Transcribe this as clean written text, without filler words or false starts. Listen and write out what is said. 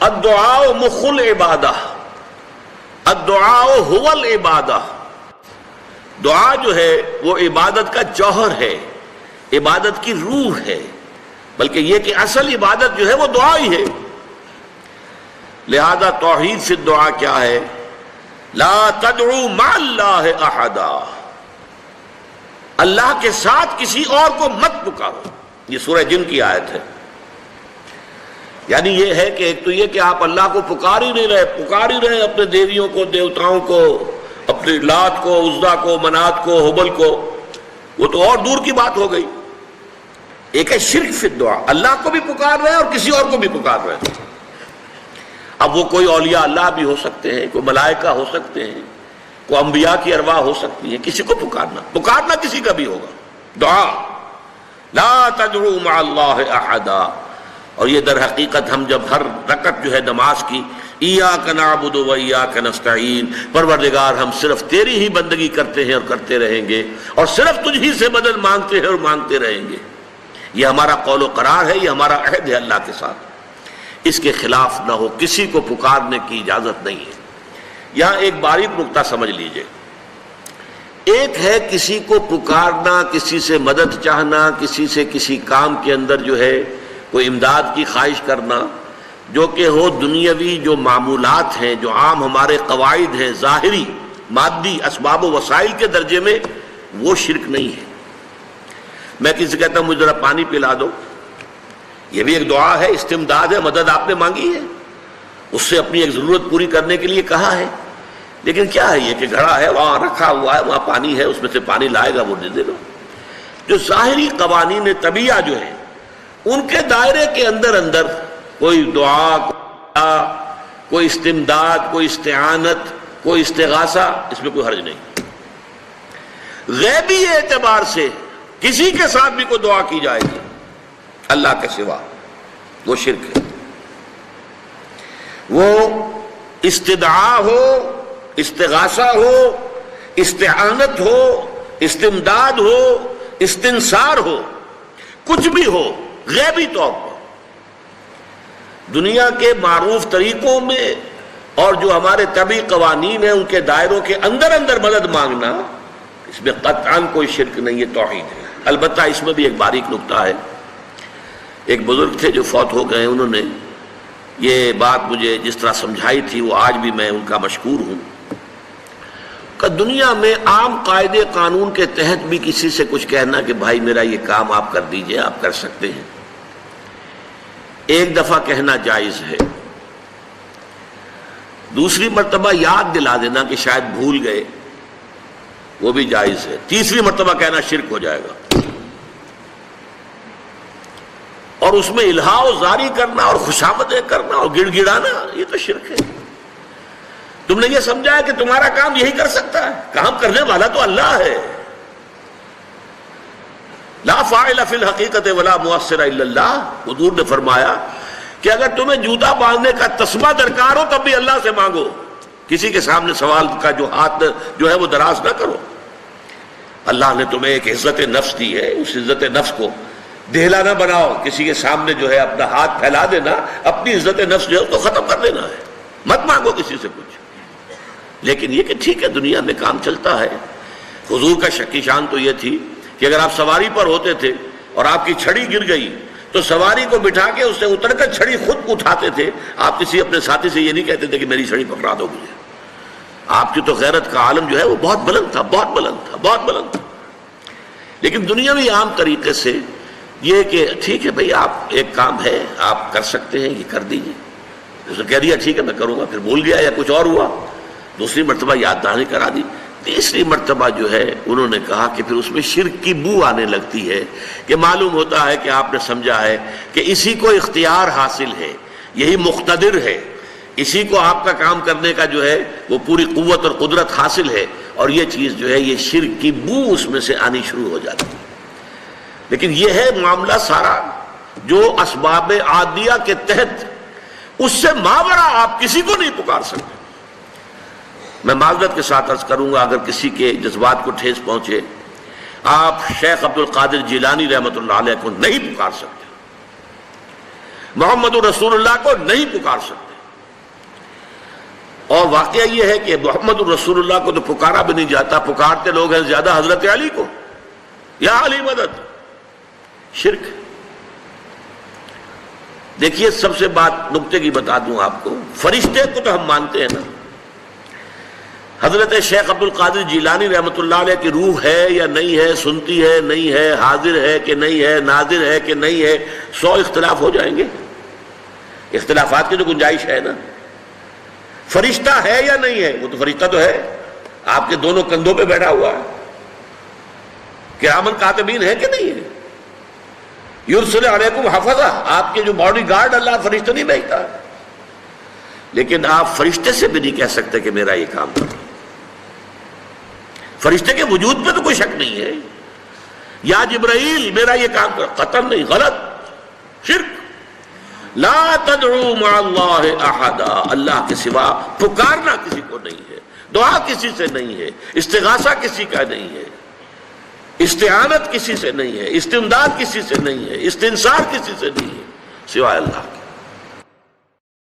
الدعاء مخ العبادہ، الدعاء هو العبادہ، دعا جو ہے وہ عبادت کا جوہر ہے، عبادت کی روح ہے، بلکہ یہ کہ اصل عبادت جو ہے وہ دعا ہی ہے۔ لہذا توحید فی الدعاء کیا ہے؟ لا تدعو مع اللہ احدا، اللہ کے ساتھ کسی اور کو مت پکارو۔ یہ سورہ جن کی آیت ہے۔ یعنی یہ ہے کہ ایک تو یہ کہ آپ اللہ کو پکار ہی نہیں رہے، پکار ہی رہے اپنے دیویوں کو، دیوتاؤں کو، اپنے لات کو، عزا کو، منات کو، حبل کو، وہ تو اور دور کی بات ہو گئی۔ ایک ہے شرک فی الدعاء، اللہ کو بھی پکار رہے اور کسی اور کو بھی پکار رہے۔ اب وہ کوئی اولیاء اللہ بھی ہو سکتے ہیں، کوئی ملائکہ ہو سکتے ہیں، کوئی انبیاء کی ارواح ہو سکتی ہیں، کسی کو پکارنا کسی کا بھی ہوگا۔ دعا لا تدعو مع اللہ احدا، اور یہ در حقیقت ہم جب ہر رکعت جو ہے نماز کی ایاک نعبد و ایاک نستعین، پروردگار ہم صرف تیری ہی بندگی کرتے ہیں اور کرتے رہیں گے، اور صرف تجھ ہی سے مدد مانگتے ہیں اور مانگتے رہیں گے، یہ ہمارا قول و قرار ہے، یہ ہمارا عہد ہے اللہ کے ساتھ، اس کے خلاف نہ ہو، کسی کو پکارنے کی اجازت نہیں ہے۔ یہاں ایک باریک نکتہ سمجھ لیجئے، ایک ہے کسی کو پکارنا، کسی سے مدد چاہنا، کسی سے کسی کام کے اندر جو ہے کوئی امداد کی خواہش کرنا، جو کہ ہو دنیاوی جو معمولات ہیں، جو عام ہمارے قواعد ہیں، ظاہری مادی اسباب و وسائل کے درجے میں، وہ شرک نہیں ہے۔ میں کسی سے کہتا ہوں مجھے ذرا پانی پلا دو، یہ بھی ایک دعا ہے، استمداد ہے، مدد آپ نے مانگی ہے، اس سے اپنی ایک ضرورت پوری کرنے کے لیے کہا ہے، لیکن کیا ہے یہ کہ گھڑا ہے، وہاں رکھا ہوا ہے، وہاں پانی ہے، اس میں سے پانی لائے گا وہ دے دو۔ جو ظاہری قوانین طبیعہ جو ہیں ان کے دائرے کے اندر کوئی دعا، کوئی استمداد، کوئی استعانت، کوئی استغاثہ، اس میں کوئی حرج نہیں۔ غیبی اعتبار سے کسی کے ساتھ بھی کوئی دعا کی جائے گی اللہ کے سوا، وہ شرک ہے۔ وہ استدعا ہو، استغاثہ ہو، استعانت ہو، استمداد ہو، استنصار ہو، کچھ بھی ہو، غیبی طور پر دنیا کے معروف طریقوں میں اور جو ہمارے طبعی قوانین ہیں ان کے دائروں کے اندر مدد مانگنا، اس میں قطعاً کوئی شرک نہیں ہے، توحید ہے۔ البتہ اس میں بھی ایک باریک نکتہ ہے۔ ایک بزرگ تھے جو فوت ہو گئے، انہوں نے یہ بات مجھے جس طرح سمجھائی تھی وہ آج بھی میں ان کا مشکور ہوں، کہ دنیا میں عام قاعدے قانون کے تحت بھی کسی سے کچھ کہنا کہ بھائی میرا یہ کام آپ کر دیجئے، آپ کر سکتے ہیں، ایک دفعہ کہنا جائز ہے، دوسری مرتبہ یاد دلا دینا کہ شاید بھول گئے، وہ بھی جائز ہے، تیسری مرتبہ کہنا شرک ہو جائے گا، اور اس میں الہا و زاری کرنا اور خوشامدیں کرنا اور گڑ گڑانا، یہ تو شرک ہے۔ تم نے یہ سمجھا ہے کہ تمہارا کام یہی کر سکتا ہے، کام کرنے والا تو اللہ ہے۔ لا فاعل فی الحقیقت ولا مؤثر الا اللہ، حضور نے فرمایا کہ اگر تمہیں جوتا باندھنے کا تسمہ درکار ہو تب بھی اللہ سے مانگو، کسی کے سامنے سوال کا جو ہاتھ جو ہے وہ دراز نہ کرو۔ اللہ نے تمہیں ایک عزت نفس دی ہے، اس عزت نفس کو دہلا نہ بناؤ، کسی کے سامنے جو ہے اپنا ہاتھ پھیلا دینا، اپنی عزت نفس جو ہے اس کو ختم کر دینا ہے، مت مانگو کسی سے کچھ۔ لیکن یہ کہ ٹھیک ہے دنیا میں کام چلتا ہے۔ حضور کا شکی شان تو یہ تھی کہ اگر آپ سواری پر ہوتے تھے اور آپ کی چھڑی گر گئی تو سواری کو بٹھا کے اس سے اتر کر چھڑی خود اٹھاتے تھے، آپ کسی اپنے ساتھی سے یہ نہیں کہتے تھے کہ میری چھڑی پکڑا دو مجھے۔ آپ کی تو غیرت کا عالم جو ہے وہ بہت بلند تھا، بہت بلند تھا، بہت بلند تھا۔ لیکن دنیاوی عام طریقے سے یہ کہ ٹھیک ہے بھئی آپ ایک کام ہے آپ کر سکتے ہیں، یہ کر دیجیے، اس نے کہہ دیا ٹھیک ہے میں کروں گا، پھر بھول گیا یا کچھ اور ہوا، دوسری مرتبہ یاد دہانی کرا دی، تیسری مرتبہ جو ہے انہوں نے کہا کہ پھر اس میں شرک کی بو آنے لگتی ہے، کہ معلوم ہوتا ہے کہ آپ نے سمجھا ہے کہ اسی کو اختیار حاصل ہے، یہی مقتدر ہے، اسی کو آپ کا کام کرنے کا جو ہے وہ پوری قوت اور قدرت حاصل ہے، اور یہ چیز جو ہے یہ شرک کی بو اس میں سے آنی شروع ہو جاتی ہے۔ لیکن یہ ہے معاملہ سارا جو اسباب عادیہ کے تحت، اس سے ماورا آپ کسی کو نہیں پکار سکتے۔ میں معذرت کے ساتھ عرض کروں گا اگر کسی کے جذبات کو ٹھیس پہنچے، آپ شیخ عبد القادر جیلانی رحمۃ اللہ علیہ کو نہیں پکار سکتے، محمد رسول اللہ کو نہیں پکار سکتے، اور واقعہ یہ ہے کہ محمد الرسول اللہ کو تو پکارا بھی نہیں جاتا، پکارتے لوگ ہیں زیادہ حضرت علی کو، یا علی مدد، شرک۔ دیکھیے سب سے بات نکتے کی بتا دوں آپ کو، فرشتے کو تو ہم مانتے ہیں نا، حضرت شیخ عبد القادر جیلانی رحمۃ اللہ علیہ کی روح ہے یا نہیں ہے، سنتی ہے نہیں ہے، حاضر ہے کہ نہیں ہے، ناظر ہے کہ نہیں ہے، 100 اختلاف ہو جائیں گے، اختلافات کی تو گنجائش ہے نا۔ فرشتہ ہے یا نہیں ہے؟ وہ تو فرشتہ تو ہے، آپ کے دونوں کندھوں پہ بیٹھا ہوا ہے، کرامن کاتبین ہے کہ نہیں ہے؟ یرسل علیکم حفظہ، آپ کے جو باڈی گارڈ اللہ فرشتہ نہیں بھیجتا، لیکن آپ فرشتے سے بھی نہیں کہہ سکتے کہ میرا یہ کام کرو۔ فرشتے کے وجود پہ تو کوئی شک نہیں ہے، یا جبرائیل میرا یہ کام کرو، قطعاً نہیں، غلط، شرک۔ لا تدعو مع اللہ احدا، اللہ کے سوا پکارنا کسی کو نہیں ہے، دعا کسی سے نہیں ہے، استغاثہ کسی کا نہیں ہے، استعانت کسی سے نہیں ہے، استمداد کسی سے نہیں ہے، استنصار کسی سے نہیں ہے، سوائے اللہ کے۔